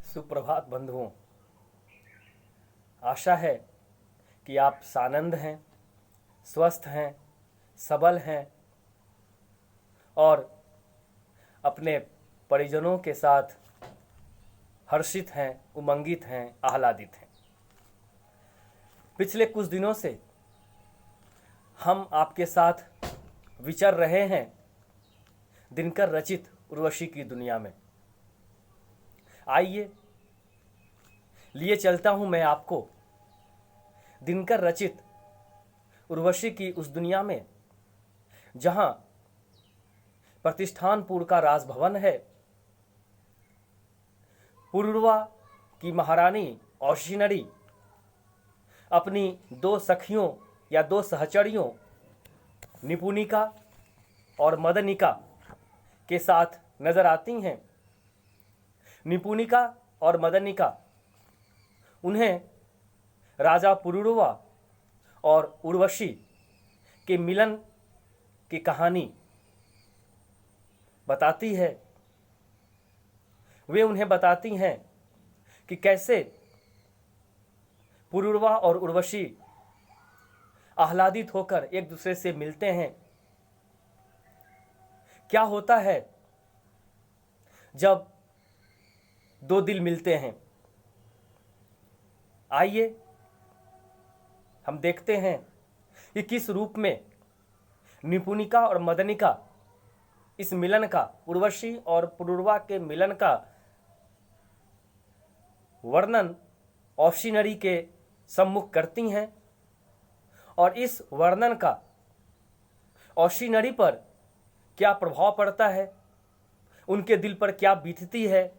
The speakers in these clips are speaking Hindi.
सुप्रभात बंधुओं। आशा है कि आप सानंद हैं, स्वस्थ हैं, सबल हैं और अपने परिजनों के साथ हर्षित हैं, उमंगित हैं, आह्लादित हैं। पिछले कुछ दिनों से हम आपके साथ विचर रहे हैं दिनकर रचित उर्वशी की दुनिया में। आइए लिए चलता हूं मैं आपको दिनकर रचित उर्वशी की उस दुनिया में जहां प्रतिष्ठानपुर का राजभवन है। पुरुरवा की महारानी औशिनरी अपनी दो सखियों या दो सहचरियों निपुणिका और मदनिका के साथ नजर आती हैं। निपुणिका और मदनिका उन्हें राजा पुरुरवा और उर्वशी के मिलन की कहानी बताती है। वे उन्हें बताती हैं कि कैसे पुरुरवा और उर्वशी आह्लादित होकर एक दूसरे से मिलते हैं। क्या होता है जब दो दिल मिलते हैं। आइए हम देखते हैं कि किस रूप में निपुणिका और मदनिका इस मिलन का, उर्वशी और पुरुरवा के मिलन का वर्णन औशिनरी के सम्मुख करती हैं और इस वर्णन का औशिनरी पर क्या प्रभाव पड़ता है, उनके दिल पर क्या बीतती है,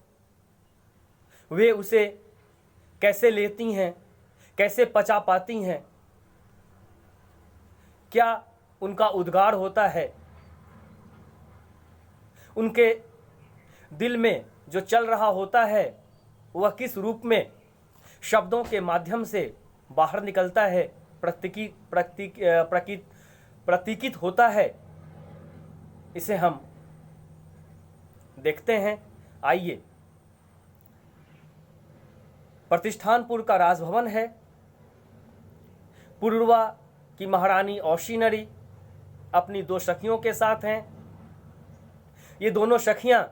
वे उसे कैसे लेती हैं, कैसे पचा पाती हैं, क्या उनका उद्गार होता है, उनके दिल में जो चल रहा होता है वह किस रूप में शब्दों के माध्यम से बाहर निकलता है, प्रतीकित होता है। इसे हम देखते हैं। आइए, प्रतिष्ठानपुर का राजभवन है। पुरुरवा की महारानी औशिनरी अपनी दो सखियों के साथ हैं। ये दोनों सखियां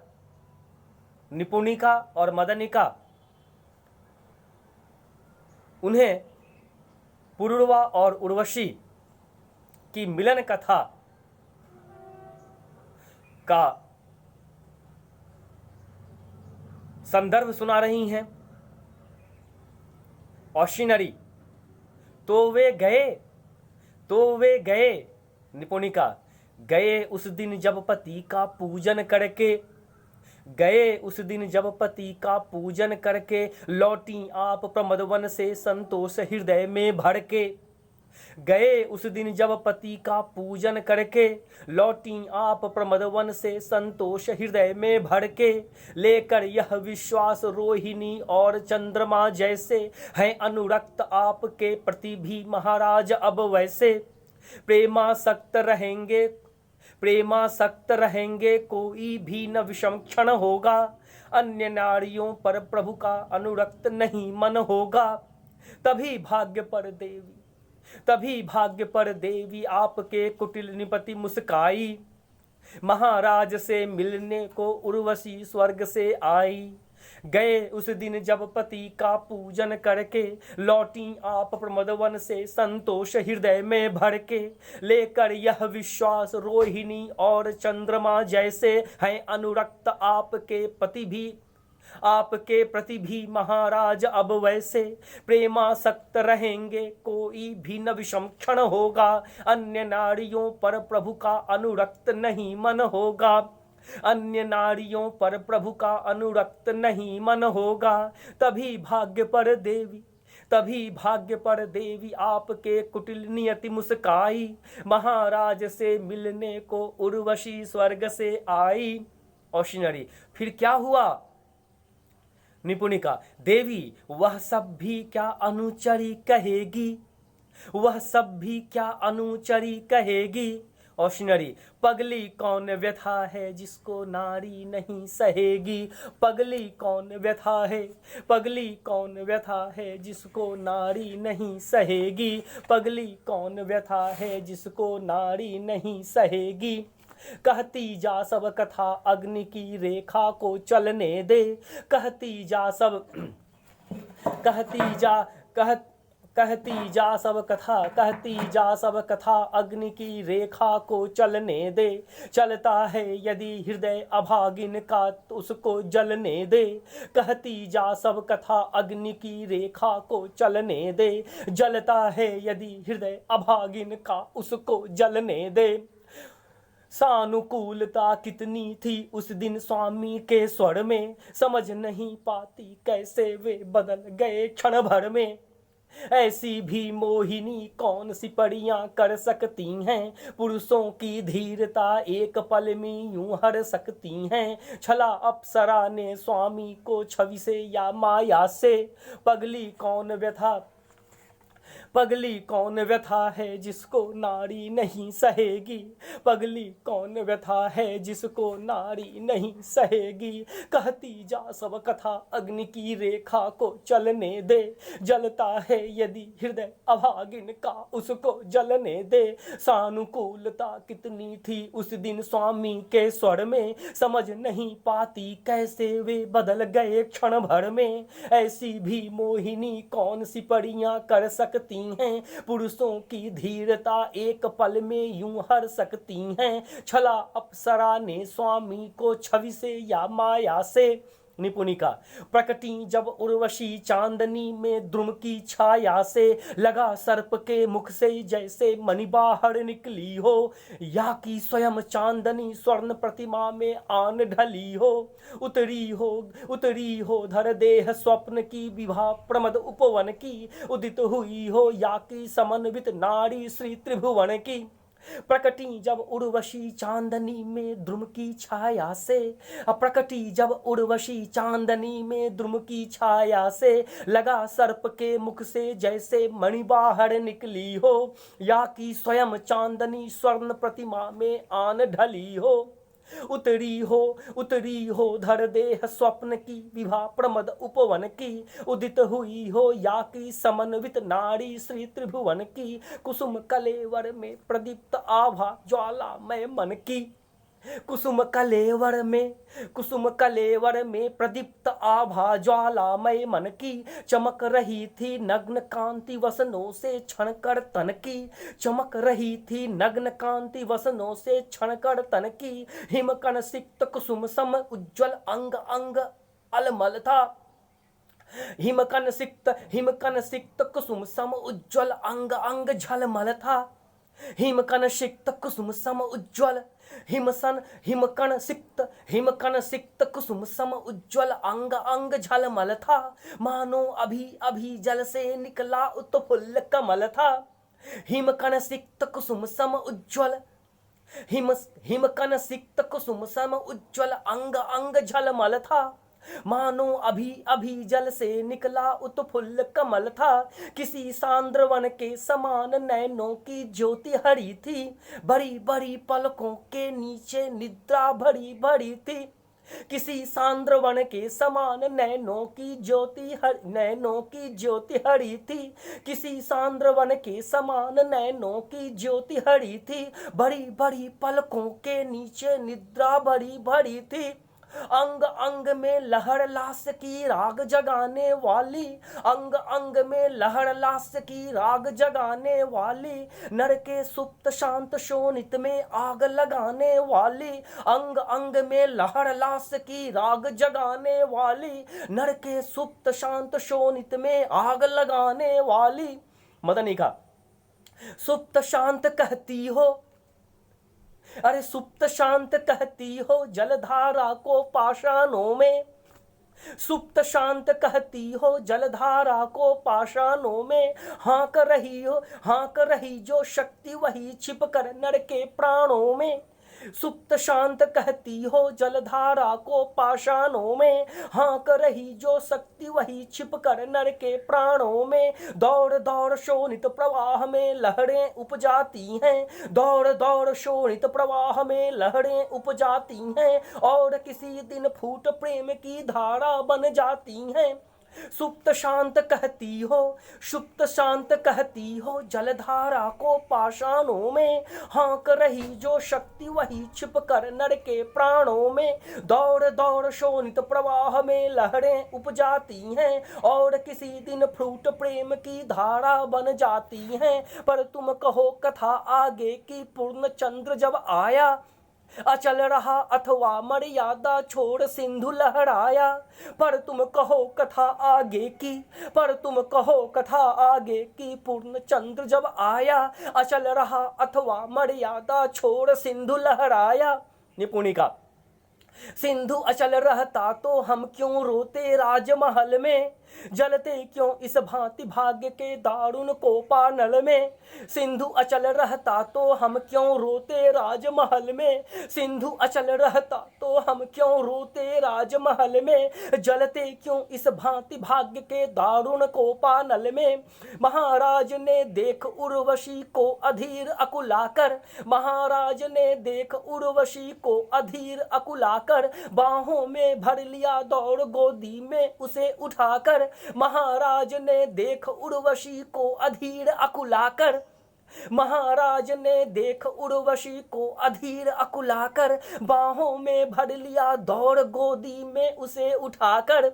निपुणिका और मदनिका उन्हें पुरुरवा और उर्वशी की मिलन कथा का संदर्भ सुना रही हैं। औशिनरी तो वे गए निपुणिका गए उस दिन जब पति का पूजन करके, गए उस दिन जब पति का पूजन करके, लौटी आप प्रमदवन से संतोष हृदय में भर के। गए उस दिन जब पति का पूजन करके, लौटी आप प्रमदवन से संतोष हृदय में भर के। लेकर यह विश्वास रोहिणी और चंद्रमा जैसे, हैं अनुरक्त आपके प्रति भी महाराज अब वैसे। प्रेमासक्त रहेंगे कोई भी न विषम क्षण होगा, अन्य नारियों पर प्रभु का अनुरक्त नहीं मन होगा। तभी भाग्य पर देवी आपके कुटिल निपति मुस्काई, महाराज से मिलने को उर्वशी स्वर्ग से आई। गए उस दिन जब पति का पूजन करके, लौटी आप प्रमदवन से संतोष हृदय में भर के। लेकर यह विश्वास रोहिणी और चंद्रमा जैसे, हैं अनुरक्त आपके प्रति भी महाराज अब वैसे। प्रेमासक्त रहेंगे कोई भी न विषम क्षण होगा, अन्य नारियों पर प्रभु का अनुरक्त नहीं मन होगा। अन्य नारियों पर प्रभु का अनुरक्त नहीं मन होगा। तभी भाग्य पर देवी आपके कुटिल नियति मुस्काई, महाराज से मिलने को उर्वशी स्वर्ग से आई। औशिनरी फिर क्या हुआ? निपुणिका देवी वह सब भी क्या अनुचरी कहेगी, ऑप्शनरी, पगली कौन व्यथा है जिसको नारी नहीं सहेगी। पगली कौन व्यथा है, पगली कौन व्यथा है जिसको नारी नहीं सहेगी। पगली कौन व्यथा है जिसको नारी नहीं सहेगी। कहती जा सब कथा अग्नि की रेखा को चलने दे। कहती जा सब कहती जा कह कहती जा सब कथा, कहती जा सब कथा अग्नि की रेखा को चलने दे। चलता है यदि हृदय अभागिन का तो उसको जलने दे। कहती जा सब कथा अग्नि की रेखा को चलने दे। जलता है यदि हृदय अभागिन का उसको जलने दे। सानुकूलता कितनी थी उस दिन स्वामी के स्वर में, समझ नहीं पाती कैसे वे बदल गए क्षण भर में। ऐसी भी मोहिनी कौन सी परियां कर सकती हैं, पुरुषों की धीरता एक पल में यूं हर सकती हैं। छला अप्सरा ने स्वामी को छवि से या माया से। पगली कौन व्यथा, पगली कौन व्यथा है जिसको नारी नहीं सहेगी। पगली कौन व्यथा है जिसको नारी नहीं सहेगी। कहती जा सब कथा अग्नि की रेखा को चलने दे। जलता है यदि हृदय अभागिन का उसको जलने दे। सानुकूलता कितनी थी उस दिन स्वामी के स्वर में, समझ नहीं पाती कैसे वे बदल गए क्षण भर में। ऐसी भी मोहिनी कौन सी परियां कर सकती हैं, पुरुषों की धीरता एक पल में यूं हर सकती हैं। छला अप्सरा ने स्वामी को छवि से या माया से। निपुणिका, प्रकटी जब उर्वशी चांदनी में द्रुम की छाया से। लगा सर्प के मुख से जैसे मणि बाहर निकली हो, या कि स्वयं चांदनी स्वर्ण प्रतिमा में आन ढली हो। उतरी हो धर देह स्वप्न की विभा प्रमद उपवन की। उदित हुई हो या कि समन्वित नारी श्री त्रिभुवन की। प्रकटी जब उर्वशी चांदनी में द्रुम की छाया से। प्रकटी जब उर्वशी चांदनी में द्रुम की छाया से। लगा सर्प के मुख से जैसे मणि बाहर निकली हो, या कि स्वयं चांदनी स्वर्ण प्रतिमा में आन ढली हो। उतरी हो धर देह स्वप्न की विभा प्रमद उपवन की। उदित हुई हो या कि समन्वित नारी श्री त्रिभुवन की। कुसुम कलेवर में प्रदीप्त आभा ज्वालामय मन की। कुसुम कलेवर में प्रदीप्त आभा ज्वालामय मन की। चमक रही थी नग्न कांति वसनों से क्षणकर तन की। चमक रही थी नग्न कांति वसनों से क्षणकर तन की। हिमकण सिक्त कुसुम सम उज्ज्वल अंग अंग अलमल था। हिमकण सिक्त कुसुम सम उज्ज्वल अंग अंग झलमल था। हिमकण सिक्त कुसुम सम उज्ज्वल हिमकण सिक्त कुसुम सम उज्ज्वल अंग अंग झलमल था। मानो अभी अभी जल से निकला उत्फुल्ल कमल था। हिमकण सिक्त कुसुम सम उज्ज्वल हिमकण सिक्त कुसुम सम उज्ज्वल अंग अंग झलमल था। मानो अभी अभी जल से निकला उत्फुल्ल कमल था। किसी सांद्र वन के समान नैनों की ज्योति हरी थी। बड़ी बड़ी पलकों के नीचे निद्रा भरी भरी थी। किसी सांद्र वन के समान नैनों की ज्योति हरी थी। किसी सांद्र वन के समान नैनों की ज्योति हरी थी। बड़ी बड़ी पलकों के नीचे निद्रा भरी भरी थी। अंग अंग में लहर लास की राग जगाने वाली। अंग अंग में लहर लास की राग जगाने वाली। नर के सुप्त शांत शोणित में आग लगाने वाली। अंग अंग में लहर लास की राग जगाने वाली। नर के सुप्त शांत शोणित में आग लगाने वाली। मदनिका, सुप्त शांत कहती हो, अरे सुप्त शांत कहती हो जलधारा को पाषाणों में। सुप्त शांत कहती हो जलधारा को पाषाणों में। हाँक रही जो शक्ति वही छिप कर नर के प्राणों में। सुप्त शांत कहती हो जलधारा को पाषाणों में, हाँक रही जो शक्ति वही छिप कर नर के प्राणों में। दौड़ दौड़ शोणित प्रवाह में लहरें उपजाती हैं, दौड़ दौड़ शोणित प्रवाह में लहरें उपजाती हैं, और किसी दिन फूट प्रेम की धारा बन जाती हैं। सुप्त शांत कहती हो, सुप्त शांत कहती हो जलधारा को पाषाणों में, हाँक रही जो शक्ति वही छिप कर नर के प्राणों में। दौड़ दौड़ शोणित प्रवाह में लहरें उपजाती हैं, और किसी दिन फूट प्रेम की धारा बन जाती हैं। पर तुम कहो कथा आगे की, पूर्ण चंद्र जब आया, अचल रहा अथवा मर्यादा छोड़ सिंधु लहराया। पर तुम कहो कथा आगे की, पर तुम कहो कथा आगे की, पूर्ण चंद्र जब आया, अचल रहा अथवा मर्यादा छोड़ सिंधु लहराया। निपुणिका। सिंधु अचल रहता तो हम क्यों रोते राजमहल में, जलते क्यों इस भांति भाग्य के दारुण कोपानल में। सिंधु अचल रहता तो हम क्यों रोते राजमहल में, सिंधु अचल रहता तो हम क्यों रोते राजमहल में, जलते क्यों इस भांति भाग्य के दारुण कोपानल में। महाराज ने देख उर्वशी को अधीर अकुलाकर, महाराज ने देख उर्वशी को अधीर अकुलाकर, बाहों में भर लिया दौड़ गोदी में उसे उठाकर। महाराज ने देख उर्वशी को अधीर अकुलाकर, महाराज ने देख उर्वशी को अधीर अकुलाकर, बाहों में भर लिया दौड़ गोदी में उसे उठाकर।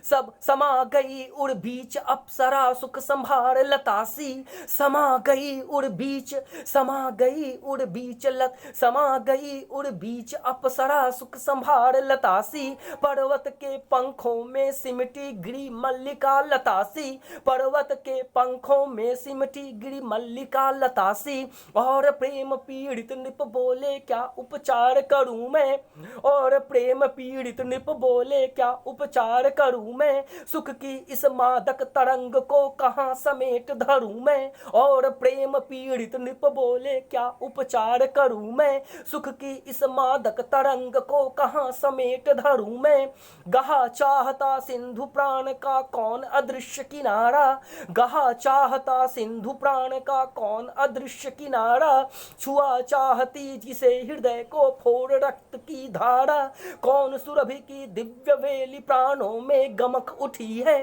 सब समा गई उड़ बीच अप्सरा सुख संभार लतासी, समा गई उड़ बीच, समा गई उड़ बीच समा गई उड़ बीच अप्सरा सुख संभार लतासी। पर्वत के पंखों में सिमटी गिरी मल्लिका लतासी, पर्वत के पंखों में सिमटी गिरी मल्लिका लतासी। और प्रेम पीड़ित निप बोले क्या उपचार करूं मैं, और प्रेम पीड़ित निप बोले क्या उपचार करूं मैं, सुख की इस मादक तरंग को कहां समेट धरूं मैं। और प्रेम पीड़ित निप बोले क्या उपचार करूं मैं, सुख की इस मादक तरंग को कहां समेट धरूं मैं। गहा चाहता सिंधु प्राण का कौन अदृश्य किनारा, गहा चाहता सिंधु प्राण का कौन अदृश्य किनारा, छुआ चाहती जिसे हृदय को फोड़ रक्त की धारा। कौन सुरभि की दिव्य वेली प्राणों में गमक उठी है,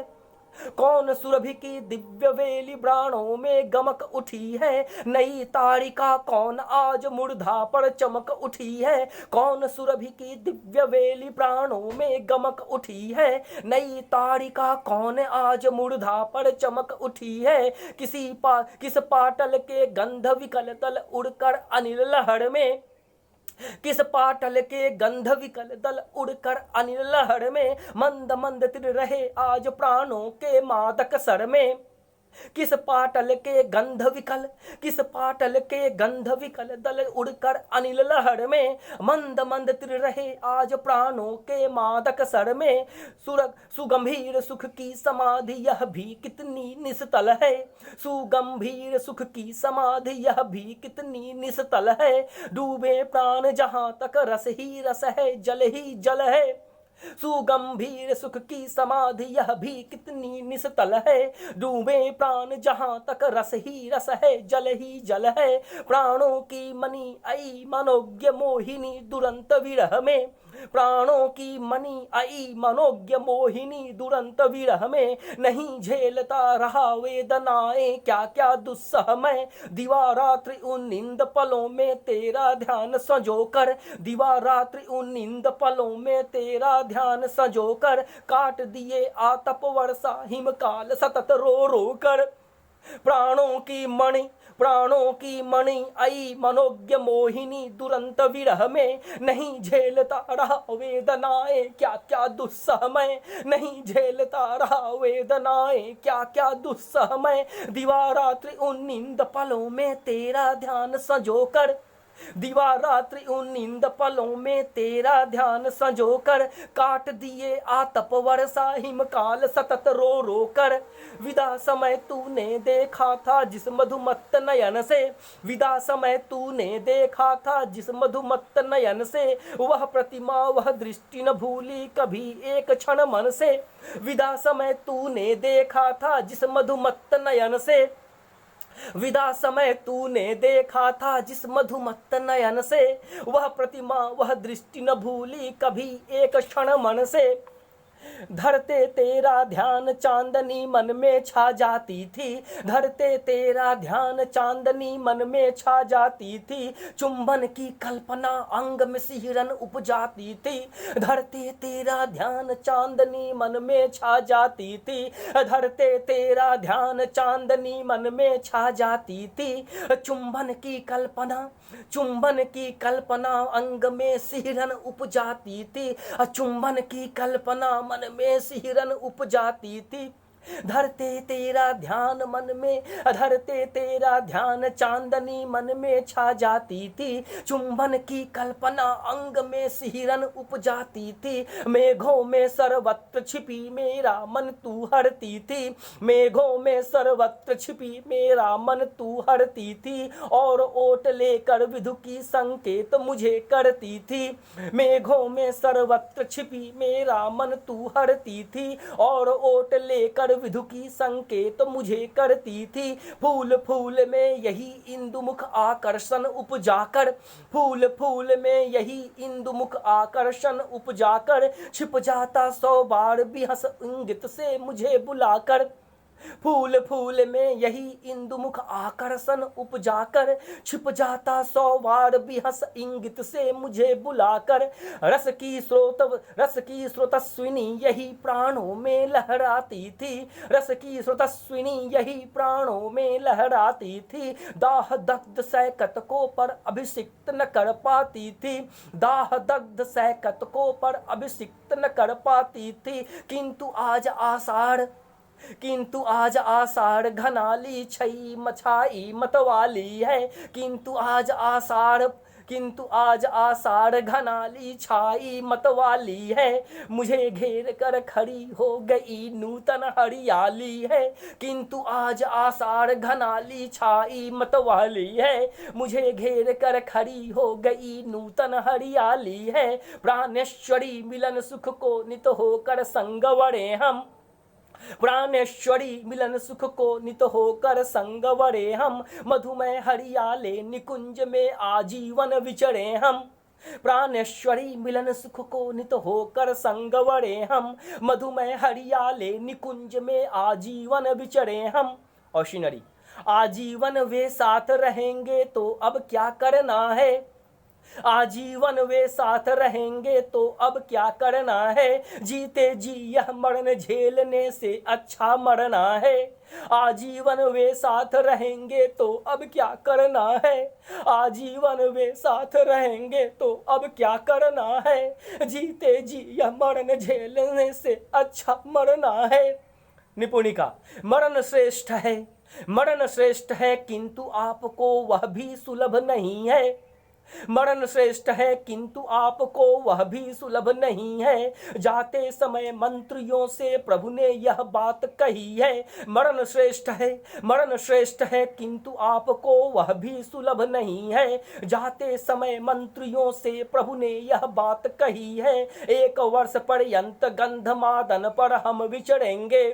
कौन सुरभि की दिव्य वेली प्राणों में गमक उठी है। नई तारिका कौन आज मूर्धा पर चमक उठी है, कौन सुरभि की दिव्य वेली प्राणों में गमक उठी है। नई तारिका कौन आज मूर्धा पर चमक उठी है। किस पाटल के गंध विकल तल उड़कर अनिल लहर में, किस पाटल के गंध विकल दल उड़कर अनिल लहर में, मंद मंद तिर रहे आज प्राणों के मादक सर में। किस पाटल के गंध विकल, किस पाटल के गंध विकल दल उड़कर अनिल लहर में, मंद मंद तिर रहे आज प्राणों के मादक सर में। सुगंभीर सुख की समाधि यह भी कितनी निस्तल है, सुगंभीर सुख की समाधि यह भी कितनी निस्तल है। डूबे प्राण जहां तक रस ही रस है, जल ही जल है, सुगंभीर सुख की समाधि यह भी कितनी निस्तल है। डूबे प्राण जहां तक रस ही रस है, जल ही जल है। प्राणों की मणि आई मनोज्ञ मोहिनी दुरंत विरह में, प्राणों की मणि आई मनोज्ञ मोहिनी दुरंत विरह में। नहीं झेलता रहा वेदनाएं क्या क्या दुस्सह मैं, दिवारात्रि उन नींद पलों में तेरा ध्यान संजोकर, दिवारात्रि उन नींद पलों में तेरा ध्यान संजोकर। काट दिए आतप वर्षा हिमकाल सतत रो रो कर। प्राणों की मणि, प्राणों की मणि आई मनोज्ञ मोहिनी दुरंत विरह में। नहीं झेलता रहा वेदनाएं क्या क्या दुस्सह मैं, नहीं झेलता रहा वेदनाएं क्या क्या दुस्सह मैं। दिवारात्रि उन नींद पलों में तेरा ध्यान संजोकर, दीवा रात्रि उन नींद पलों में तेरा ध्यान संजोकर, काट दिए आतप वर्षा हिमकाल सतत रो रो कर। विदा समय तूने देखा था जिस मधुमत्त नयन से, विदा समय तूने देखा था जिस मधुमत्त नयन से, वह प्रतिमा वह दृष्टि न भूली कभी एक क्षण मन से। विदा समय तूने देखा था जिस मधुमत्त नयन से, विदा समय तूने देखा था जिस मधुमत्त नयन से, वह प्रतिमा वह दृष्टि न भूली कभी एक क्षण मन से। धरते तेरा ध्यान चांदनी मन में छा जाती थी, धरते तेरा ध्यान चांदनी मन में छा जाती थी, चुंबन की कल्पना अंग में सिहरन उपजाती थी। धरते तेरा ध्यान चांदनी मन में छा जाती थी, धरते तेरा ध्यान चांदनी मन में छा जाती थी, चुंबन की कल्पना, चुंबन की कल्पना अंग में सिहरन उपजाती थी, चुंबन की कल्पना मन में सिहरन उपजाती थी। धरते तेरा ध्यान मन में, धरते तेरा ध्यान चांदनी मन में छा जाती थी, चुंबन की कल्पना अंग में सिहरन उपजाती थी। मेघों में सर्वत्र छिपी मेरा मन तू हरती थी, मेघों में सर्वत्र छिपी मेरा मन तू हरती थी, और ओट लेकर विधु की संकेत मुझे करती थी। मेघों में सर्वत्र छिपी मेरा मन तू हरती थी, और ओट लेकर विधु की संकेत मुझे करती थी। फूल फूल में यही इंदुमुख आकर्षण उपजाकर, फूल फूल में यही इंदुमुख आकर्षण उपजाकर, छिप जाता 100 बार भी हंस इंगित से मुझे बुलाकर। फूल फूल में यही इंदुमुख आकर्षण उपजाकर, छिप जाता 100 बार भी हंस इंगित से मुझे बुलाकर। रस की स्रोतस्विनी यही प्राणों में लहराती थी, रस की स्रोतस्विनी यही प्राणों में लहराती थी, दाह दग्ध सैकत को पर अभिषिक्त न कर पाती थी, दाह दग्ध सैकत को पर अभिषिक्त न कर पाती थी। किंतु आज आषाढ़ घनाली छई मछाई मतवाली है, किंतु आज आषाढ़ घनाली छाई मतवाली है, मुझे घेर कर खड़ी हो गई नूतन हरियाली है। किंतु आज आषाढ़ घनाली छाई मतवाली है, मुझे घेर कर खड़ी हो गई नूतन हरियाली है। प्राणेश्वरी मिलन सुख को नित होकर संगवरे हम, प्राणेश्वरी मिलन सुख को नित होकर संगवरे हम, मधुमय हरियाले निकुंज में आजीवन विचरे हम। प्राणेश्वरी मिलन सुख को नित होकर संगवरे हम, मधुमय हरियाले निकुंज में आजीवन विचरे हम। और शिनरी, आजीवन वे साथ रहेंगे तो अब क्या करना है, आजीवन वे साथ रहेंगे तो अब क्या करना है, जीते जी यह मरण झेलने से अच्छा मरना है। आजीवन वे साथ रहेंगे तो अब क्या करना है, आजीवन वे साथ रहेंगे तो अब क्या करना है, जीते जी यह मरण झेलने से अच्छा मरना है। निपुणिका, मरण श्रेष्ठ है किंतु आपको वह भी सुलभ नहीं है, मरण श्रेष्ठ है किंतु आपको वह भी सुलभ नहीं है, जाते समय मंत्रियों से प्रभु ने यह बात कही है। मरण श्रेष्ठ है किंतु आपको वह भी सुलभ नहीं है, जाते समय मंत्रियों से प्रभु ने यह बात कही है। 1 वर्ष पर्यंत गंधमादन पर हम विचरेंगे,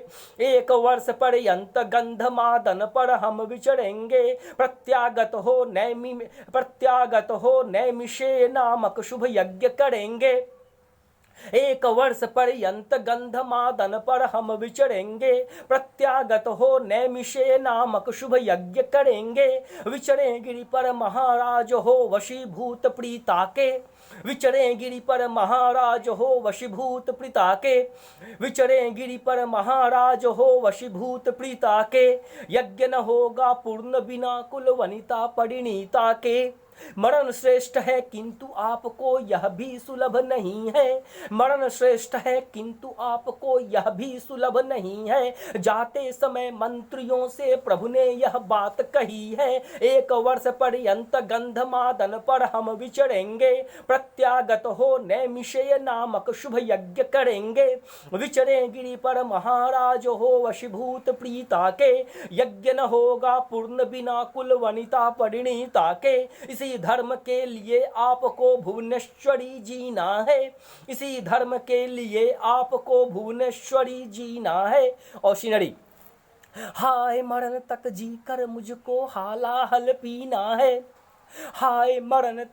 1 वर्ष पर्यंत गंधमादन पर हम विचरेंगे, प्रत्यागत हो नैमिषे नामक शुभ यज्ञ करेंगे। 1 वर्ष पर्यंत गंधमादन पर हम विचरेंगे, प्रत्यागत हो नैमिषे नामक शुभ यज्ञ करेंगे। विचरे गिरि पर महाराज हो वशीभूत प्रीता के, विचरे गिरि पर महाराज हो वशीभूत प्रीता के, विचरे गिरि पर महाराज हो वशीभूत प्रीता के। यज्ञ न होगा पूर्ण बिना कुल वनिता परिणीता के, मरण श्रेष्ठ है किंतु आपको यह भी सुलभ नहीं है। मरण श्रेष्ठ है किंतु आपको यह भी सुलभ नहीं है। जाते समय मंत्रियों से प्रभु ने यह बात कही है। 1 वर्ष पर्यंत गंधमादन पर हम विचरेंगे। प्रत्यागत हो नैमिषेय नामक शुभ यज्ञ करेंगे। विचरे गिरि पर महाराज हो वशीभूत प्रीता के। यज्ञ न होगा पूर्ण बिना कुल वनिता परिणीता के। इसी धर्म के लिए आपको भुवनेश्वरी जीना है। इसी धर्म के लिए आपको भुवनेश्वरी जीना है। और सीनरी, हाय मरण तक जी कर मुझको हालाहल पीना है। हाय मरण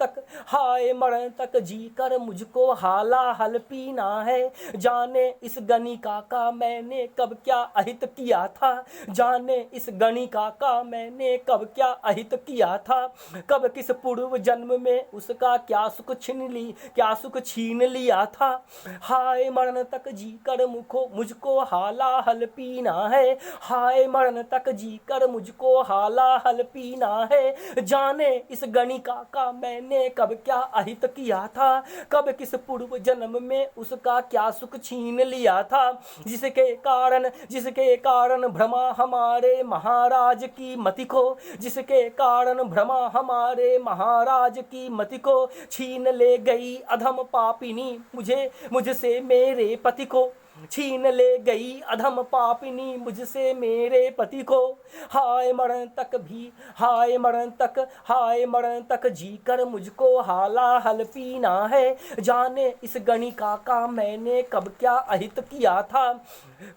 तक जी कर मुझको हालाहल पीना है। जाने इस गणिका का मैंने कब क्या अहित किया था। जाने इस गणिका का मैंने कब क्या अहित किया था। कब किस पूर्व जन्म में उसका क्या सुख छीन लिया था। हाय मरण तक जी कर मुझको हालाहल पीना है। हाय मरण तक जी कर मुझको हालाहल पीना है। जाने इस गणिका का मैंने कब क्या अहित किया था। कब किस पूर्व जन्म में उसका क्या सुख छीन लिया था। जिसके कारण भ्रमा हमारे महाराज की मति को। जिसके कारण भ्रमा हमारे महाराज की मति को छीन ले गई अधम पापिनी मुझसे मेरे पति को। छीन ले गई अधम पापिनी मुझसे मेरे पति को। हाय मरण तक जी कर मुझको हालाहल पीना है। जाने इस गणिका का मैंने कब क्या अहित किया था।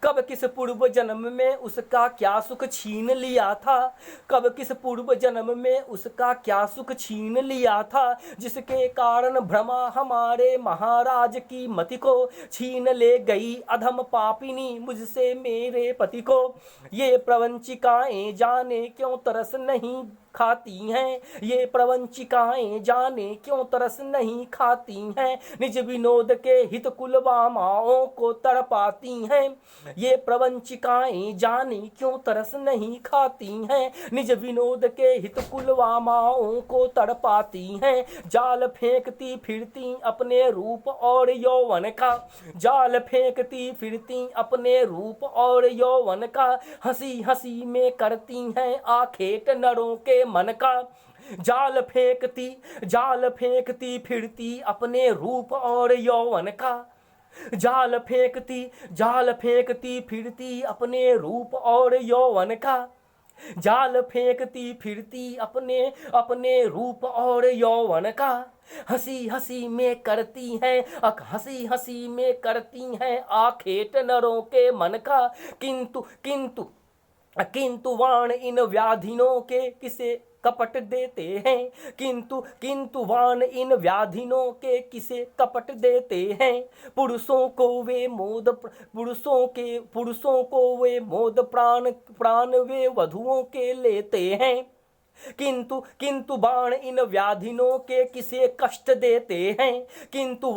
कब किस पूर्व जन्म में उसका क्या सुख छीन लिया था। कब किस पूर्व जन्म में उसका क्या सुख छीन लिया था। जिसके कारण भ्रमा हमारे महाराज की मति को छीन ले गई अधम पापिनी मुझसे मेरे पति को। ये प्रवंचिकाएं जाने क्यों तरस नहीं खाती हैं। ये प्रवंचिकाएं जाने क्यों तरस नहीं खाती हैं। निज विनोद के हित कुलवामाओं को तड़पाती हैं। ये प्रवंचिकाएं जाने क्यों तरस नहीं खाती हैं। निज विनोद के हित कुलवामाओं को तड़पाती हैं। जाल फेंकती फिरती अपने रूप और यौवन का। जाल फेंकती फिरती अपने रूप और यौवन का। हंसी हंसी में करती हैं आखेट नरों के मन का। जाल फेंकती फिरती अपने रूप और यौवन का। जाल फेंकती फिरती अपने रूप और यौवन का। जाल फेंकती फिरती अपने रूप और यौवन का। हंसी हंसी में करती हैं आखेट नरों के मन का। किंतु वाण इन व्याधिनों के किसे कपट देते हैं। किंतु वाण इन व्याधिनों के किसे कपट देते हैं। पुरुषों को वे मोद प्राण वे वधुओं के लेते हैं। किंतु बाण इन व्याधिनों के किसे कष्ट देते हैं। किंतु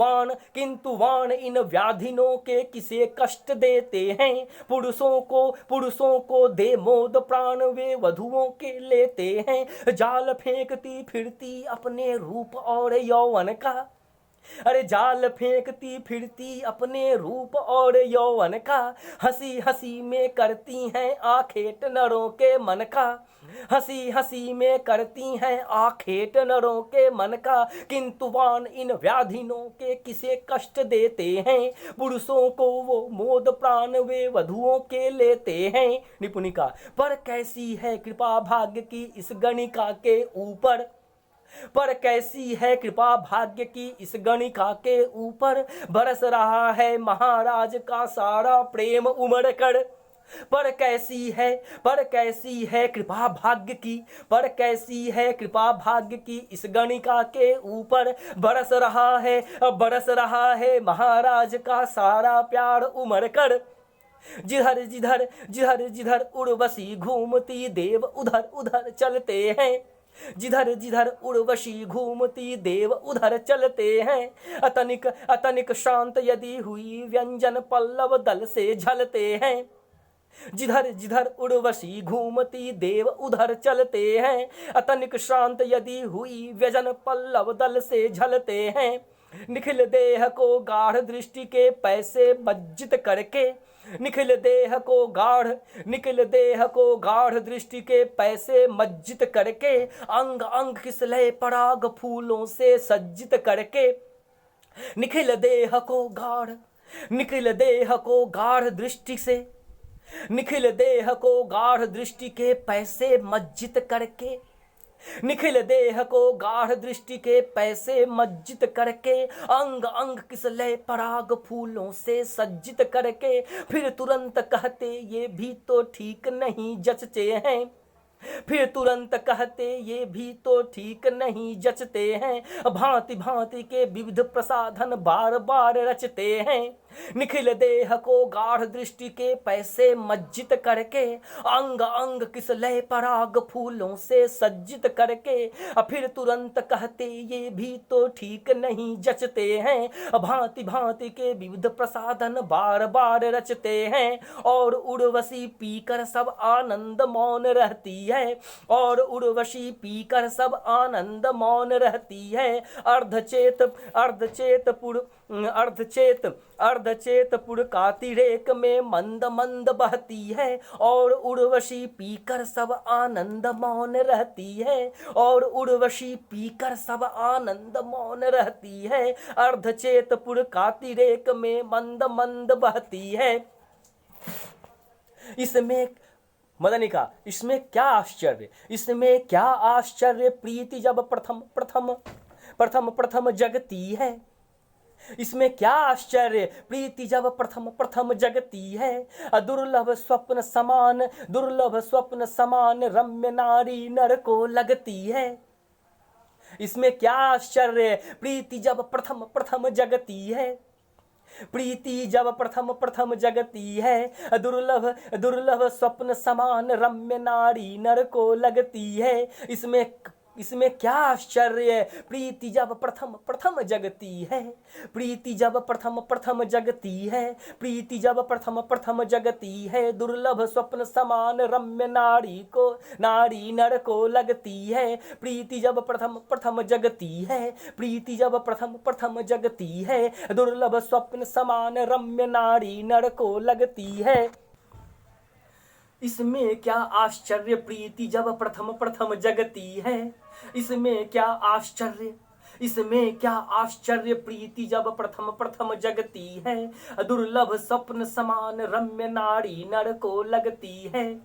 बाण इन व्याधिनों के किसे कष्ट देते हैं। पुरुषों को दे मोद प्राण वे वधुओं के लेते हैं। जाल फेंकती फिरती अपने रूप और यौवन का। अरे जाल फेंकती फिरती अपने रूप और यौवन का। हंसी हंसी में करती हैं आखेट नरों के मन का। हंसी हंसी में करती हैं आखेट नरों के मन का। किंतु वाण इन व्याधिनों के किसे कष्ट देते हैं। पुरुषों को वो मोद प्राण वे वधुओं के लेते हैं। निपुणिका, पर कैसी है कृपा भाग्य की इस गणिका के ऊपर। पर कैसी है कृपा भाग्य की इस गणिका के ऊपर। बरस रहा है महाराज का सारा प्रेम उमड़ कर। पर कैसी है कृपा भाग्य की। पर कैसी है कृपा भाग्य की इस गणिका के ऊपर। बरस रहा है महाराज का सारा प्यार उमड़ कर। जिधर उर्वशी घूमती देव उधर उधर चलते हैं। जिधर उर्वशी घूमती देव उधर चलते हैं। अतनिक शांत यदि हुई व्यंजन पल्लव दल से झलते हैं। जिधर जिधर उर्वशी घूमती देव उधर चलते हैं, अतनिक श्रांत यदि हुई व्यजन पल्लव दल से झलते हैं। निखिल देह को गाढ़ दृष्टि के पैसे मज्जित करके, निखिल देह को गाढ़ दृष्टि के पैसे मज्जित करके, अंग अंग किसले पराग फूलों से सज्जित करके, निखिल देह को गाढ़ दृष्टि से, निखिल देह को गाढ़ दृष्टि के पैसे मज्जित करके, निखिल देह को गाढ़ दृष्टि के पैसे मज्जित करके, अंग अंग किसले पराग फूलों से सज्जित करके, फिर तुरंत कहते ये भी तो ठीक नहीं जचते हैं, फिर तुरंत कहते ये भी तो ठीक नहीं जचते हैं, भांति भांति के विविध प्रसाधन बार बार रचते हैं। निखिल देह को गाढ़ दृष्टि के पैसे मज्जित करके, अंग अंग किसले पराग फूलों से सज्जित करके, फिर तुरंत कहते ये भी तो ठीक नहीं जचते हैं, भांति भांति के विविध प्रसाधन बार बार रचते हैं। और उर्वशी पीकर सब आनंद मौन रहती है, और उर्वशी पीकर सब आनंद मौन रहती है। अर्धचेत कातिरेक में मंद मंद बहती है, और उर्वशी पीकर सब आनंद मौन रहती है, और उर्वशी पीकर सब आनंद मौन रहती है। अर्धचेतपुर कातिरेक में मंद मंद बहती है। इसमें मदनिका, इसमें क्या आश्चर्य, इसमें क्या आश्चर्य, प्रीति जब प्रथम जगती है। इसमें क्या आश्चर्य, प्रीति जब प्रथम जगती है। दुर्लभ स्वप्न समान रम्य नारी नर को लगती है। इसमें क्या आश्चर्य, प्रीति जब प्रथम जगती है, प्रीति जब प्रथम जगती है। दुर्लभ स्वप्न समान रम्य नारी नर को लगती है। इसमें क्या आश्चर्य, प्रीति जब प्रथम जगती है, प्रीति जब प्रथम जगती है, प्रीति जब प्रथम जगती है। दुर्लभ स्वप्न समान रम्य नारी नर को लगती है। प्रीति जब प्रथम जगती है, प्रीति जब प्रथम जगती है। दुर्लभ स्वप्न समान रम्य नारी नर को लगती है। इसमें क्या आश्चर्य, प्रीति जब प्रथम जगती है। इसमें क्या आश्चर्य, इसमें क्या आश्चर्य, प्रीति जब प्रथम जगती है। दुर्लभ स्वप्न समान रम्य नारी नर को लगती है।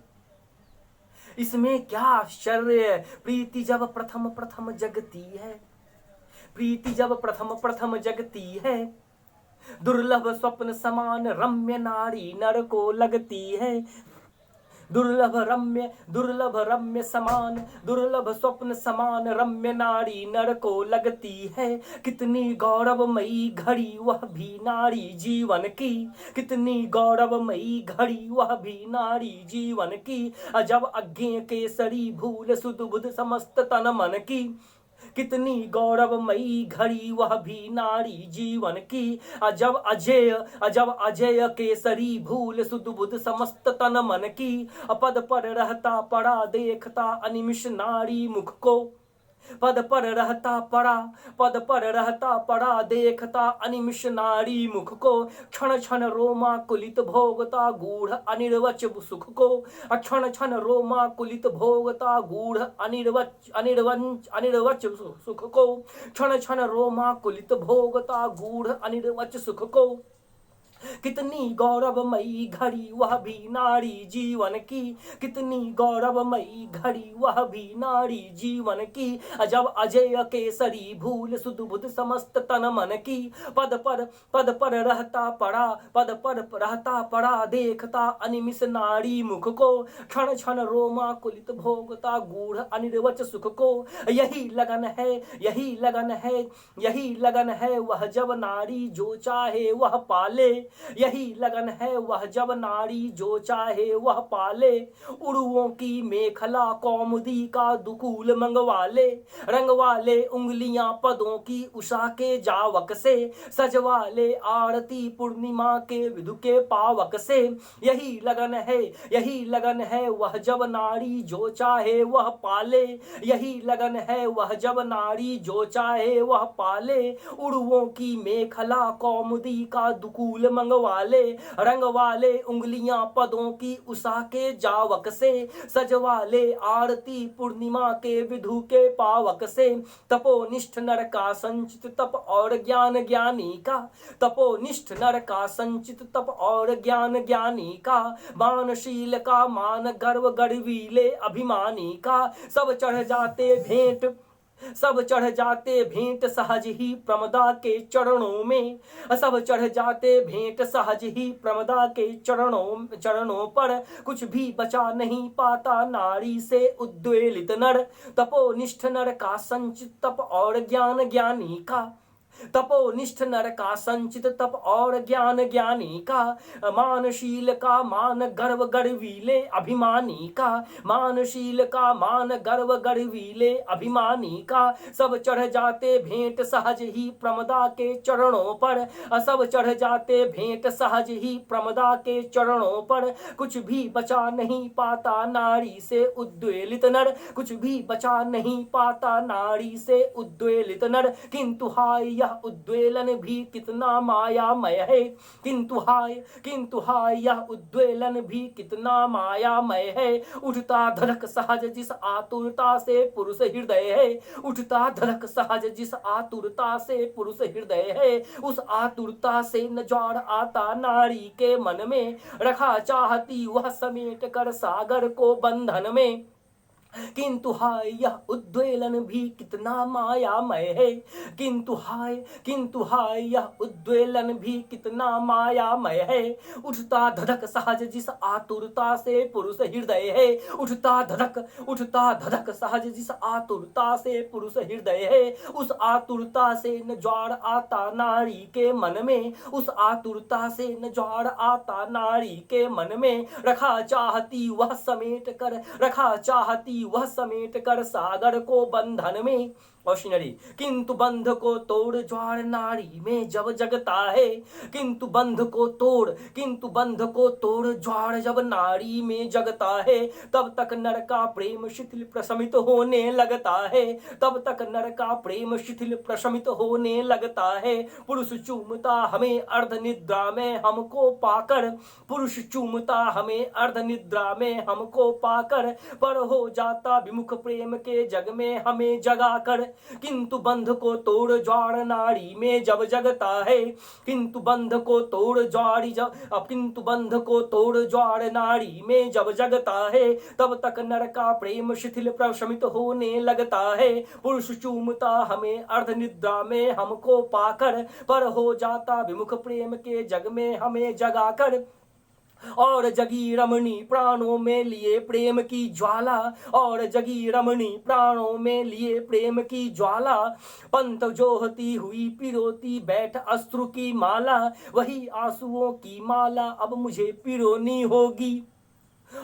इसमें क्या आश्चर्य, प्रीति जब प्रथम जगती है, प्रीति जब प्रथम जगती है। दुर्लभ स्वप्न समान रम्य नारी नर को लगती है। दुर्लभ स्वप्न समान रम्य नारी नर को लगती है। कितनी गौरवमयी घड़ी वह भी नारी जीवन की, कितनी गौरवमयी घड़ी वह भी नारी जीवन की। अजब अज्ञेय केसरी भूल सुध बुध समस्त तन मन की, कितनी गौरवमयी घड़ी वह भी नारी जीवन की। अजब अजय केसरी भूल सुध बुध समस्त तन मन की। पद पर रहता पड़ा देखता अनिमिष नारी मुख को, पद पर रहता पड़ा देखता अनिमिष नारी मुख को। क्षण क्षण रोमा कुलित भोगता गूढ़ अनिर्वच सुख को, क्षण रोमा कुलित भोगता गूढ़ अनिर्वच सुख को, क्षण रोमा कुलित भोगता गूढ़ अनिर्वच सुख को। कितनी गौरवमयी घड़ी वह भी नारी जीवन की, कितनी गौरवमयी घड़ी वह भी नारी जीवन की। अजब अजय केसरी भूल सुध बुध समस्त तन मन की। पद पर रहता पड़ा देखता अनिमिष नारी मुख को। क्षण क्षण रोमा कुलित भोगता गूढ़ अनिर्वच सुख को। यही लगन है वह जब नारी जो चाहे वह पाले, यही लगन है वह जब नारी जो चाहे वह पाले, उड़ुओं की मेखला कौमुदी का दुकूल मंगवाले, रंगवाले उंगलियां पदों की उषा के जावक से, सजवाले आरती पूर्णिमा के विधु के पावक से। यही लगन है वह जब नारी जो चाहे वह पाले, यही लगन है वह जब नारी जो चाहे वह पाले, उड़ुओं की मेखला कौमुदी का दुकूल मंगवाले, रंगवाले उंगलियां पदों की उषा के जावक से, सजवाले आरती पूर्णिमा के विधु के पावक से। तपोनिष्ठ नर का संचित तप और ज्ञान ज्ञानी का, तपोनिष्ठ नर का संचित तप और ज्ञान ज्ञानी का, मानशील का मान गर्व गढ़वीले अभिमानी का, सब चढ़ जाते भेंट सहज ही प्रमदा के चरणों में, सब चढ़ जाते भेंट सहज ही प्रमदा के चरणों पर, कुछ भी बचा नहीं पाता नारी से उद्वेलित नर। तपोनिष्ठ नर का संचित तप और ज्ञान ज्ञानी का, तपोनिष्ठ नर का संचित तप और ज्ञान ज्ञानी का, मानशील का मान गर्व गढ़वीले अभिमानी का, मानशील का मान गर्व गढ़वीले अभिमानी का, सब चढ़ जाते भेंट सहज ही प्रमदा के चरणों पर, सब चढ़ जाते भेंट सहज ही प्रमदा के चरणों पर, कुछ भी बचा नहीं पाता नारी से उद्वेलित नर, कुछ भी बचा नहीं पाता नारी से उद्वेलित नर। किंतु हाय उद्वेलन भी कितना मायामय है, किंतु हाय यह उद्वेलन भी कितना मायामय है। उठता धड़क सहज जिस आतुरता से पुरुष हृदय है, उठता धड़क सहज जिस आतुरता से पुरुष हृदय है, उस आतुरता से न ज्वार आता नारी के मन में, रखा चाहती वह समेट कर सागर को बंधन में। किंतु हाय यह उद्वेलन भी कितना मायामय है, किंतु हाय यह उद्वेलन भी कितना मायामय है। उठता धधक सहज जिस आतुरता से पुरुष हृदय है, उठता धधक सहज जिस आतुरता से पुरुष हृदय है, उस आतुरता से न ज्वार आता नारी के मन में, उस आतुरता से न ज्वार आता नारी के मन में, रखा चाहती वह समेट कर सागर को बंधन में। क्वेश्चनरी, किंतु बंध को तोड़ ज्वार नारी में जब जगता है, किंतु बंध को तोड़ ज्वार जब नारी में जगता है, तब तक नर का प्रेम शिथिल प्रशमित होने लगता है, तब तक नर का प्रेम शिथिल प्रशमित होने लगता है। पुरुष चूमता हमें अर्ध निद्रा में हमको पाकर, पुरुष चूमता हमें अर्ध निद्रा में हमको पाकर, पर हो जाता विमुख प्रेम के जग में हमें जगाकर। किंतु बंध को तोड़ ज्वार नारी में जब जगता है, किंतु बंध को तोड़ ज्वार नारी में जब जगता है, तब तक नर का प्रेम शिथिल प्रशमित होने लगता है। पुरुष चूमता हमें अर्ध निद्रा में हमको पाकर, पर हो जाता विमुख प्रेम के जग में हमें जगाकर। और जगी रमणी प्राणों में लिए प्रेम की ज्वाला, और जगी रमणी प्राणों में लिए प्रेम की ज्वाला, पंथ जोहती हुई पिरोती बैठ अश्रु की माला, वही आंसुओं की माला अब मुझे पिरोनी होगी।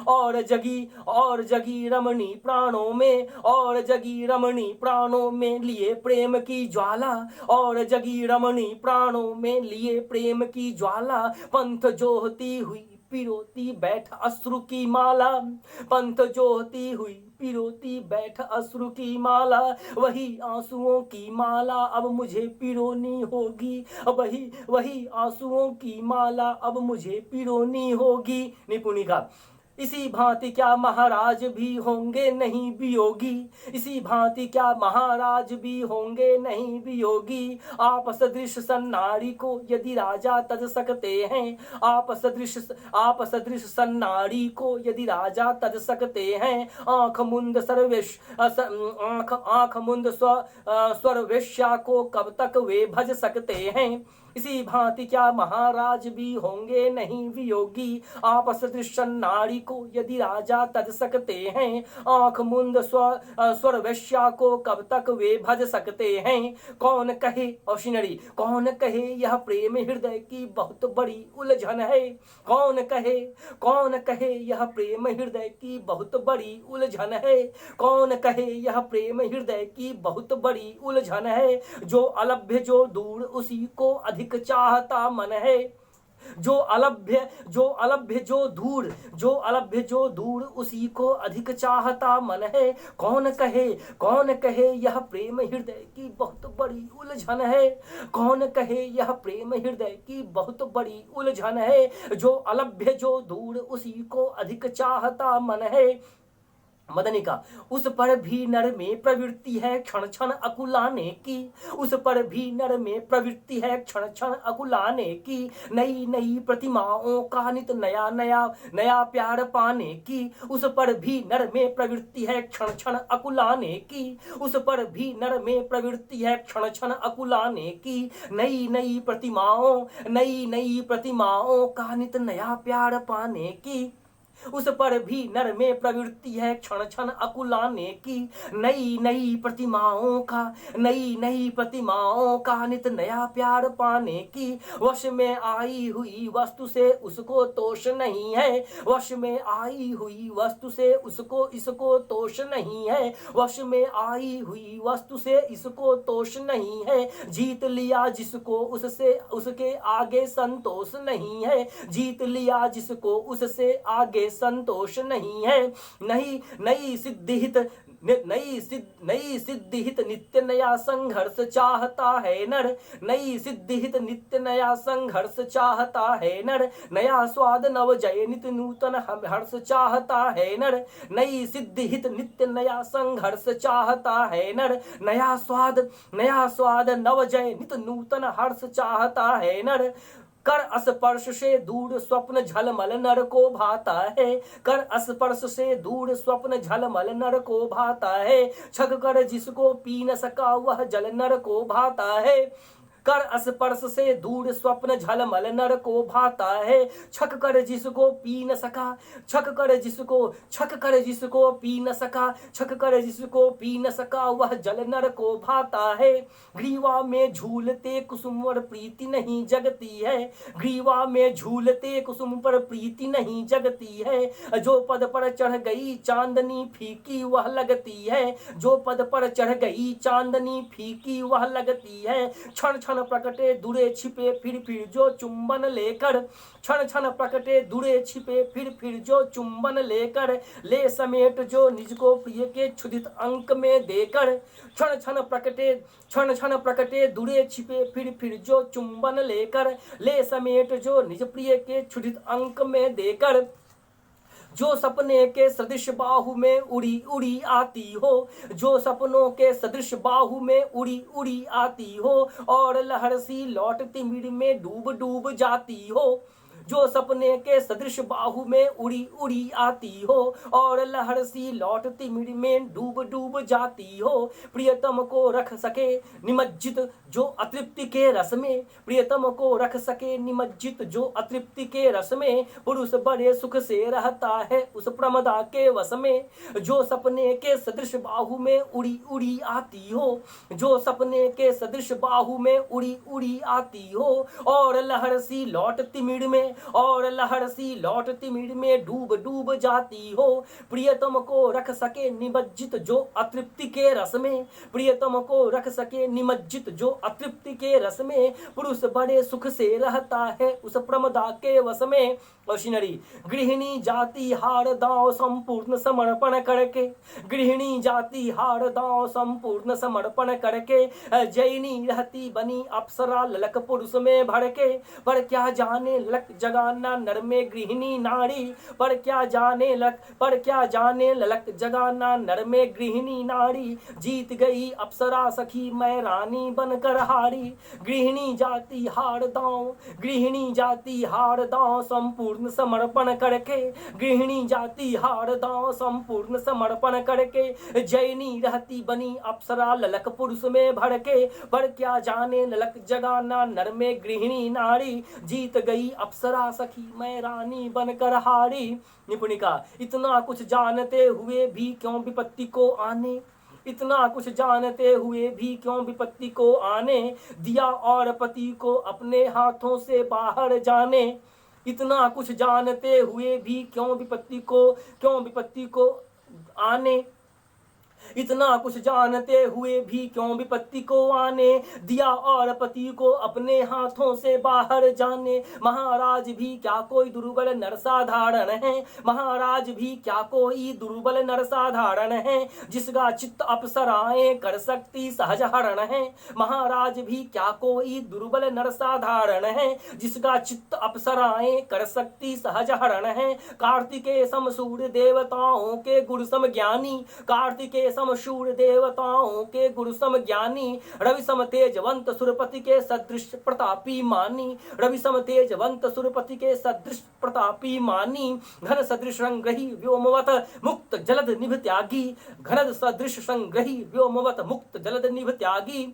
और जगी रमणी प्राणों में लिए प्रेम की ज्वाला, और जगी रमणी प्राणों में लिए प्रेम की ज्वाला, पंथ जोहती हुई पिरोती बैठ अश्रु की माला, पंथ जोहती हुई पिरोती बैठ अश्रु की माला, वही आंसुओं की माला अब मुझे पिरोनी होगी, वही आंसुओं की माला अब मुझे पिरोनी होगी। निपुणिका, इसी भांति क्या महाराज भी होंगे नहीं वियोगी, इसी भांति क्या महाराज भी होंगे नहीं वियोगी। आप सदृश सन्नारी को यदि राजा तज सकते हैं, आप सदृश सन्नारी को यदि राजा तज सकते हैं, आंख मुंद स्वर्वेश्या को कब तक वे भज सकते हैं। इसी भांति क्या महाराज भी होंगे नहीं वियोगी, आप सदृश नारी को यदि राजा तज सकते हैं, आंख मुंद स्वर वैश्या को कब तक वे भज सकते हैं। कौन कहे औशिनरी, कौन कहे यह प्रेम हृदय की बहुत बड़ी उलझन है। कौन कहे यह प्रेम हृदय की बहुत बड़ी उलझन है। कौन कहे यह प्रेम हृदय की बहुत बड़ी उलझन है। जो अलभ्य जो दूर उसी को अधिक चाहता मन है। जो अलभ्य जो दूर उसी को अधिक चाहता मन है। कौन कहे यह प्रेम हृदय की बहुत बड़ी उलझन है। कौन कहे यह प्रेम हृदय की बहुत बड़ी उलझन है। जो अलभ्य जो दूर उसी को अधिक चाहता मन है। मदनिका, उस पर भी नर में प्रवृत्ति है क्षण क्षण अकुलाने की। उस पर भी नर में प्रवृत्ति है क्षण क्षण अकुलाने की। नई नई प्रतिमाओं का नित नया नया प्यार पाने की। उस पर भी नर में प्रवृत्ति है क्षण क्षण अकुलाने की। उस पर भी नर में प्रवृत्ति है क्षण क्षण अकुलाने की। नई नई प्रतिमाओं का नित नया प्यार पाने की। उस पर भी नर में प्रवृत्ति है क्षण क्षण अकुलाने की। नई नई प्रतिमाओं का नित नया प्यार पाने की। वश में आई हुई वस्तु से उसको तोष नहीं है। वश में आई हुई वस्तु से इसको तोष नहीं है। वश में आई हुई वस्तु से इसको तोष नहीं है। जीत लिया जिसको उसके आगे संतोष नहीं है। जीत लिया जिसको उससे आगे संतोष नहीं है। नई सिद्धि हित नित्य नया संघर्ष चाहता है नर। नई सिद्धि हित नित्य नया संघर्ष चाहता है नर। नया स्वाद नव जय नित नूतन हर्ष चाहता है नर। नई सिद्धि हित नित्य नया संघर्ष चाहता है नर। नया स्वाद नव जय नित नूतन हर्ष चाहता है नर। कर स्पर्श से दूर स्वप्न झलमल नर को भाता है। कर स्पर्श से दूर स्वप्न झलमल नर को भाता है। छक कर जिसको पी न सका वह जल नर को भाता है। कर स्पर्श से दूर स्वप्न झलमल नर को भाता है। छक कर जिसको पी न सका वह जल नर को भाता है। ग्रीवा में झूलते कुसुम पर प्रीति नहीं जगती है। ग्रीवा में झूलते कुसुम पर प्रीति नहीं जगती है। जो पद पर चढ़ गई चांदनी फीकी वह लगती है। जो पद पर चढ़ गई चांदनी फीकी वह लगती है। क्षण क्षण प्रकटे दूरे छिपे फिर जो चुंबन लेकर। क्षण क्षण प्रकटे दूरे छिपे फिर जो चुंबन लेकर। ले समेट जो निज को प्रिय के क्षुधित अंक में देकर। क्षण क्षण प्रकटे दूरे छिपे फिर जो चुंबन लेकर। ले समेट जो निज प्रिय के क्षुधित अंक में देकर। जो सपने के सदृश बाहु में उड़ी आती हो। जो सपनों के सदृश बाहु में उड़ी आती हो। और लहर सी लौटती मिड़ में डूब जाती हो। जो सपने के सदृश बाहु में उड़ी आती हो। और लहर सी लौटती मिड़ में डूब जाती हो। प्रियतम को रख सके निमज्जित जो अतृप्ति के रस में। प्रियतम को रख सके निमज्जित जो अतृप्ति के रस में। पुरुष बड़े सुख से रहता है उस प्रमदा के वश में। जो सपने के सदृश बाहु में उड़ी आती हो। जो सपने के सदृश बाहु में उड़ी आती हो। और लहर सी लौटती मिड़ में डूब जाती हो। प्रियतम को रख सके निमज्जित जो अतृप्ति के रस में। प्रियतम को रख सके निमज्जित जो अतृप्ति के रस में। पुरुष बड़े सुख से रहता है उस प्रमदा के वश में। औशिनरी, गृहिणी जाति हार दांव संपूर्ण समर्पण करके। गृहिणी जाति हार दांव संपूर्ण समर्पण करके। जैनी रहती बनी अप्सरा ललक पुरुष में भड़के। पर क्या जाने ललक जगाना नर में गृहिणी नारी, पर क्या जाने ललक जगाना नर में गृहिणी नारी। जीत गई अप्सरा सखी मैं रानी बनकर हारी, गृहिणी जाती हार दांव संपूर्ण समर्पण करके, गृहिणी जाती हार दांव संपूर्ण समर्पण करके। जैनी रहती बनी अप्सरा ललक पुरुष में भड़के, पर क्या जाने ललक जगाना नर में गृहिणी नारी। जीत गई अप्सरा सखी मैं रानी बनकर हारी। निपुणिका, इतना कुछ जानते हुए भी क्यों विपत्ति को आने, इतना कुछ जानते हुए भी क्यों विपत्ति को आने दिया, और पति को अपने हाथों से बाहर जाने। इतना कुछ जानते हुए भी क्यों विपत्ति को आने, इतना कुछ जानते हुए भी क्यों विपत्ति को आने दिया, और पति को अपने हाथों से बाहर जाने। महाराज भी क्या कोई दुर्बल नर साधारण है, महाराज भी क्या कोई दुर्बल नर साधारण है, जिसका चित्त अप्सराएं कर सकती सहज हरण है। महाराज भी क्या कोई दुर्बल नर साधारण है, जिसका चित्त अप्सराएं कर सकती सहज हरण है। कार्तिकेय समसूर देवताओं के गुरु सम ज्ञानी, कार्तिकेय समशूर देवताओं के गुरु सम ज्ञानी, रवि सम तेजवंत सुरपति के सदृश प्रतापी मानी, रवि सम तेजवंत सुरपति के सदृश प्रतापी मानी। घन सदृश संग्रही व्योमवत मुक्त जलद निभ त्यागी, घन सदृश संग्रही व्योमवत मुक्त जलद निभ त्यागी।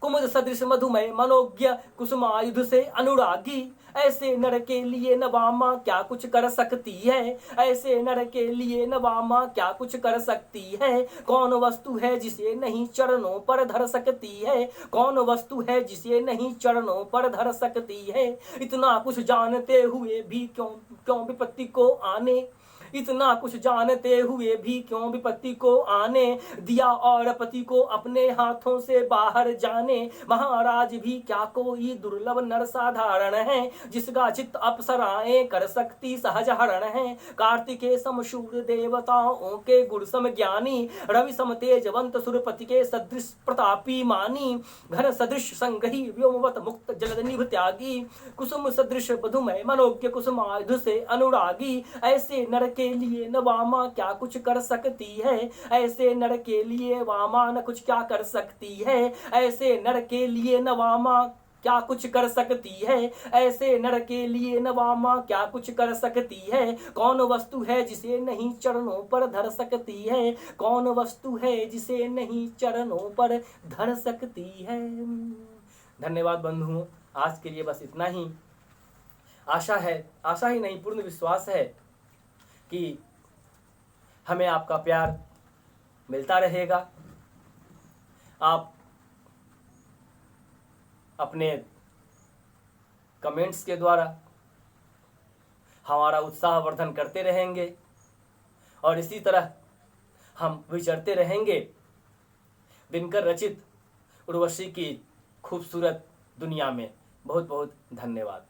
कुमुद सदृश मधुमय मनोज्ञ कुसुमायुध से अनुरागी, ऐसे नर के लिए नवामा क्या कुछ कर सकती है, ऐसे नर के लिए नवामा क्या कुछ कर सकती है। कौन वस्तु है जिसे नहीं चरणों पर धर सकती है, कौन वस्तु है जिसे नहीं चरणों पर धर सकती है। इतना कुछ जानते हुए भी क्यों विपत्ति को आने, इतना कुछ जानते हुए भी क्यों विपत्ति को आने दिया, और पति को अपने हाथों से बाहर जाने। महाराज भी क्या कोई दुर्लभ नर साधारण है, जिसका चित्त अप्सराएं कर सकती सहज हरण है। कार्तिकेय समशूर देवताओं के गुण सम ज्ञानी, रवि सम तेजवंत सुरपति के सदृश प्रतापी मानी। घन सदृश संग्रही व्योमवत मुक्त जलद निभ त्यागी, कुसुम सदृश मधुमय मनोज्ञ कुसुमायुध से अनुरागी। ऐसे नर के लिए न वामा क्या कुछ कर सकती है, ऐसे नर के लिए वामा न कुछ क्या कर सकती है। ऐसे नर के लिए न वामा क्या कुछ कर सकती है, ऐसे नर के लिए न वामा क्या कुछ कर सकती है। कौन वस्तु है जिसे नहीं चरणों पर धर सकती है, कौन वस्तु है जिसे नहीं चरणों पर धर सकती है। धन्यवाद बंधुओं, आज के लिए बस इतना ही। आशा ही नहीं, पूर्ण विश्वास है कि हमें आपका प्यार मिलता रहेगा। आप अपने कमेंट्स के द्वारा हमारा उत्साहवर्धन करते रहेंगे और इसी तरह हम विचरते रहेंगे दिनकर रचित उर्वशी की खूबसूरत दुनिया में। बहुत बहुत धन्यवाद।